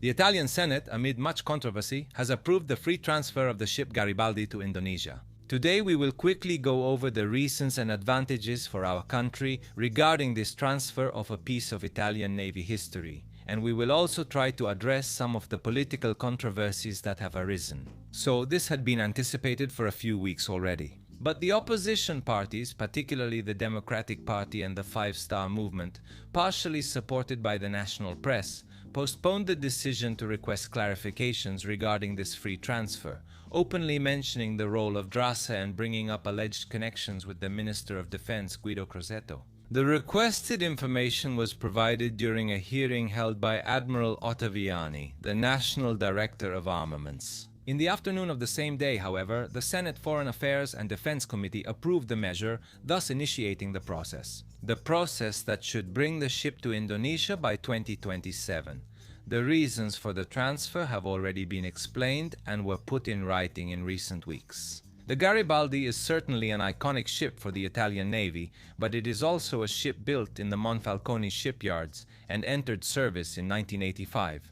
The Italian Senate, amid much controversy, has approved the free transfer of the ship Garibaldi to Indonesia. Today we will quickly go over the reasons and advantages for our country regarding this transfer of a piece of Italian Navy history, and we will also try to address some of the political controversies that have arisen. So this had been anticipated for a few weeks already. But the opposition parties, particularly the Democratic Party and the Five Star Movement, partially supported by the national press, postponed the decision to request clarifications regarding this free transfer, openly mentioning the role of Drasse and bringing up alleged connections with the Minister of Defense Guido Crosetto. The requested information was provided during a hearing held by Admiral Ottaviani, the National Director of Armaments. In the afternoon of the same day, however, the Senate Foreign Affairs and Defense Committee approved the measure, thus initiating the process. The process that should bring the ship to Indonesia by 2027. The reasons for the transfer have already been explained and were put in writing in recent weeks. The Garibaldi is certainly an iconic ship for the Italian Navy, but it is also a ship built in the Monfalcone shipyards and entered service in 1985.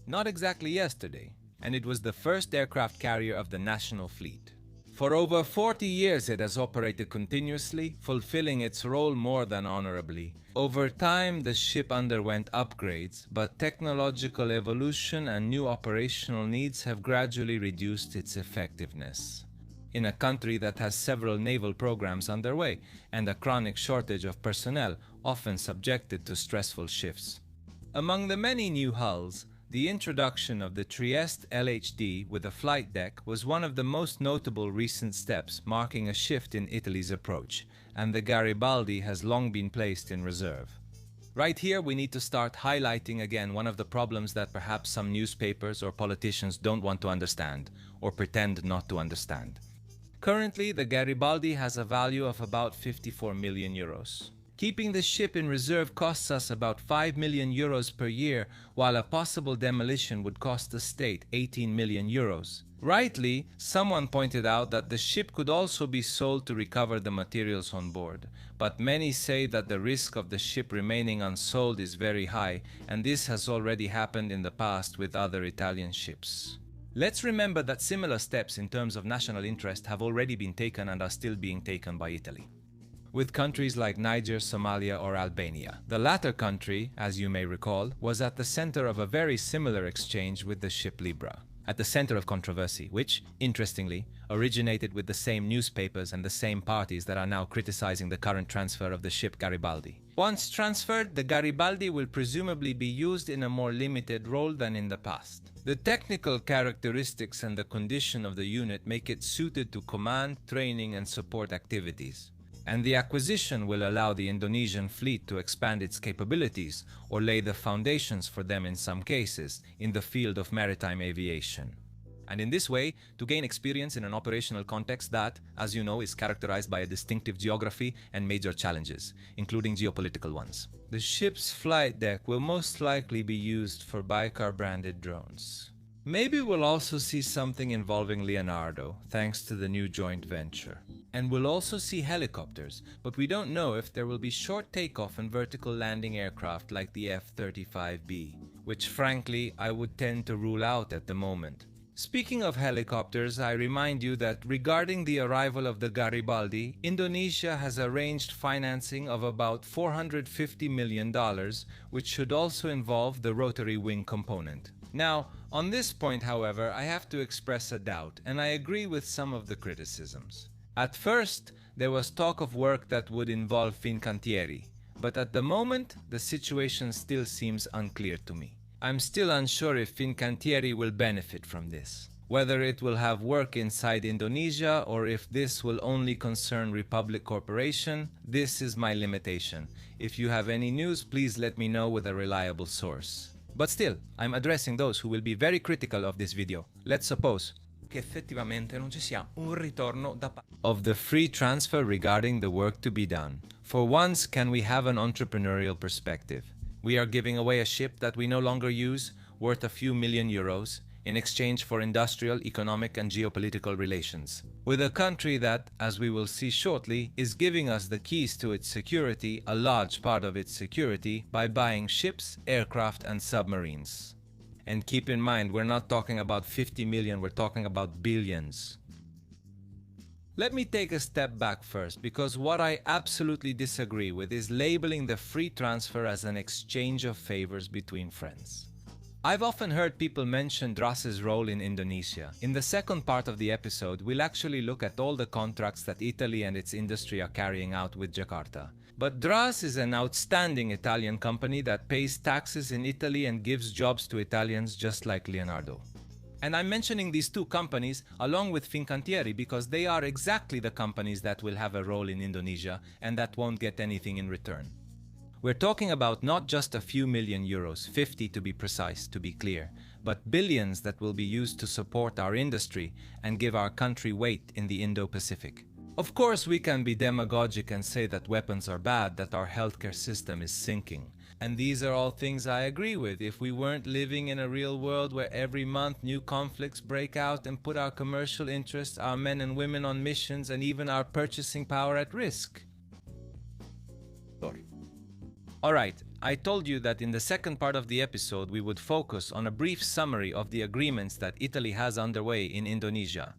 Not exactly yesterday, and it was the first aircraft carrier of the national fleet. For over 40 years it has operated continuously, fulfilling its role more than honorably. Over time the ship underwent upgrades, but technological evolution and new operational needs have gradually reduced its effectiveness. In a country that has several naval programs underway and a chronic shortage of personnel, often subjected to stressful shifts. Among the many new hulls, the introduction of the Trieste LHD with a flight deck was one of the most notable recent steps, marking a shift in Italy's approach, and the Garibaldi has long been placed in reserve. Right here we need to start highlighting again one of the problems that perhaps some newspapers or politicians don't want to understand, or pretend not to understand. Currently, the Garibaldi has a value of about 54 million euros. Keeping the ship in reserve costs us about 5 million euros per year, while a possible demolition would cost the state 18 million euros. Rightly, someone pointed out that the ship could also be sold to recover the materials on board, but many say that the risk of the ship remaining unsold is very high, and this has already happened in the past with other Italian ships. Let's remember that similar steps in terms of national interest have already been taken and are still being taken by Italy, with countries like Niger, Somalia, or Albania. The latter country, as you may recall, was at the center of a very similar exchange with the ship Libra, at the center of controversy, which, interestingly, originated with the same newspapers and the same parties that are now criticizing the current transfer of the ship Garibaldi. Once transferred, the Garibaldi will presumably be used in a more limited role than in the past. The technical characteristics and the condition of the unit make it suited to command, training, and support activities, and the acquisition will allow the Indonesian fleet to expand its capabilities or lay the foundations for them in some cases in the field of maritime aviation. And in this way, to gain experience in an operational context that, as you know, is characterized by a distinctive geography and major challenges, including geopolitical ones. The ship's flight deck will most likely be used for Baykar-branded drones. Maybe we'll also see something involving Leonardo, thanks to the new joint venture. And we'll also see helicopters, but we don't know if there will be short takeoff and vertical landing aircraft like the F-35B, which frankly I would tend to rule out at the moment. Speaking of helicopters, I remind you that regarding the arrival of the Garibaldi, Indonesia has arranged financing of about $450 million, which should also involve the rotary wing component. Now, on this point, however, I have to express a doubt, and I agree with some of the criticisms. At first, there was talk of work that would involve Fincantieri, but at the moment, the situation still seems unclear to me. I'm still unsure if Fincantieri will benefit from this, whether it will have work inside Indonesia or if this will only concern Republic Corporation. This is my limitation. If you have any news, please let me know with a reliable source. But still, I'm addressing those who will be very critical of this video. Let's suppose che effettivamente non ci sia un ritorno da parte of the free transfer regarding the work to be done. For once, can we have an entrepreneurial perspective? We are giving away a ship that we no longer use, worth a few million euros, in exchange for industrial, economic, and geopolitical relations, with a country that, as we will see shortly, is giving us the keys to its security, a large part of its security, by buying ships, aircraft, and submarines. And keep in mind, we're not talking about 50 million, we're talking about billions. Let me take a step back first, because what I absolutely disagree with is labeling the free transfer as an exchange of favors between friends. I've often heard people mention Dras's role in Indonesia. In the second part of the episode, we'll actually look at all the contracts that Italy and its industry are carrying out with Jakarta. But Dras is an outstanding Italian company that pays taxes in Italy and gives jobs to Italians just like Leonardo. And I'm mentioning these two companies along with Fincantieri because they are exactly the companies that will have a role in Indonesia and that won't get anything in return. We're talking about not just a few million euros, 50 to be precise, to be clear, but billions that will be used to support our industry and give our country weight in the Indo-Pacific. Of course, we can be demagogic and say that weapons are bad, that our healthcare system is sinking. And these are all things I agree with if we weren't living in a real world where every month new conflicts break out and put our commercial interests, our men and women on missions, and even our purchasing power at risk. Alright, I told you that in the second part of the episode we would focus on a brief summary of the agreements that Italy has underway in Indonesia.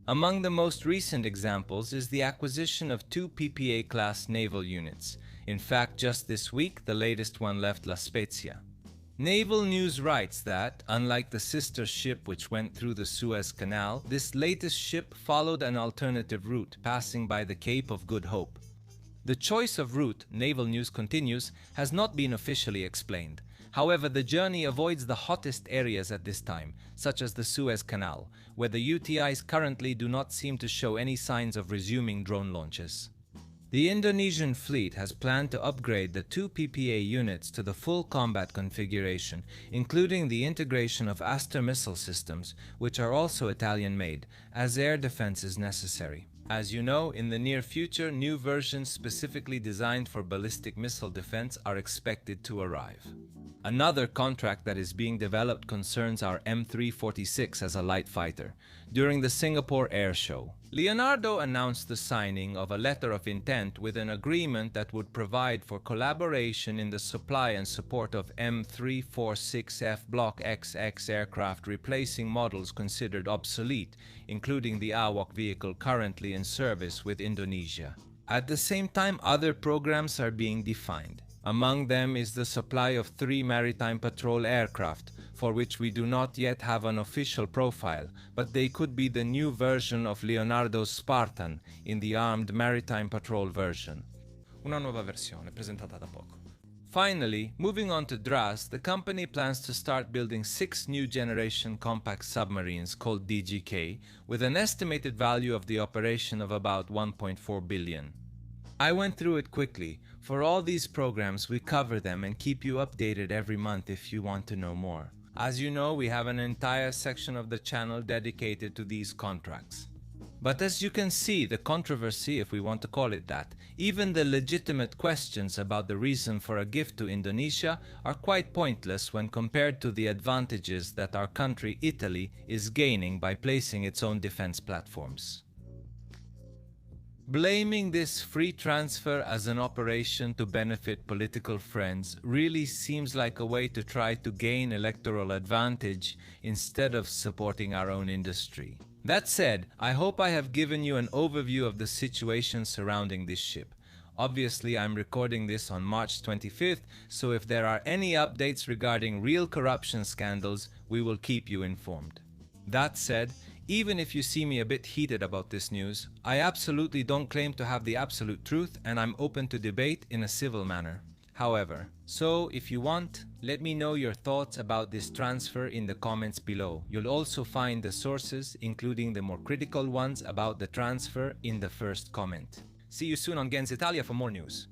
Among the most recent examples is the acquisition of two PPA-class naval units. In fact, just this week, the latest one left La Spezia. Naval News writes that, unlike the sister ship which went through the Suez Canal, this latest ship followed an alternative route, passing by the Cape of Good Hope. The choice of route, Naval News continues, has not been officially explained. However, the journey avoids the hottest areas at this time, such as the Suez Canal, where the UTIs currently do not seem to show any signs of resuming drone launches. The Indonesian fleet has planned to upgrade the two PPA units to the full combat configuration, including the integration of Aster missile systems, which are also Italian-made, as air defense is necessary. As you know, in the near future, new versions specifically designed for ballistic missile defense are expected to arrive. Another contract that is being developed concerns our M346 as a light fighter. During the Singapore Air Show, Leonardo announced the signing of a letter of intent with an agreement that would provide for collaboration in the supply and support of M346F Block XX aircraft, replacing models considered obsolete, including the Awak vehicle currently in service with Indonesia. At the same time, other programs are being defined. Among them is the supply of 3 maritime patrol aircraft, for which we do not yet have an official profile, but they could be the new version of Leonardo's Spartan in the armed maritime patrol version. Una nuova versione presentata da poco. Finally, moving on to Dras, the company plans to start building 6 new generation compact submarines called DGK, with an estimated value of the operation of about 1.4 billion. I went through it quickly. For all these programs, we cover them and keep you updated every month if you want to know more. As you know, we have an entire section of the channel dedicated to these contracts. But as you can see, the controversy, if we want to call it that, even the legitimate questions about the reason for a gift to Indonesia are quite pointless when compared to the advantages that our country, Italy, is gaining by placing its own defense platforms. Blaming this free transfer as an operation to benefit political friends really seems like a way to try to gain electoral advantage instead of supporting our own industry. That said, I hope I have given you an overview of the situation surrounding this ship. Obviously, I'm recording this on March 25th, so if there are any updates regarding real corruption scandals, we will keep you informed. That said, even if you see me a bit heated about this news, I absolutely don't claim to have the absolute truth, and I'm open to debate in a civil manner. However, so if you want, let me know your thoughts about this transfer in the comments below. You'll also find the sources, including the more critical ones about the transfer, in the first comment. See you soon on Gens Italia for more news.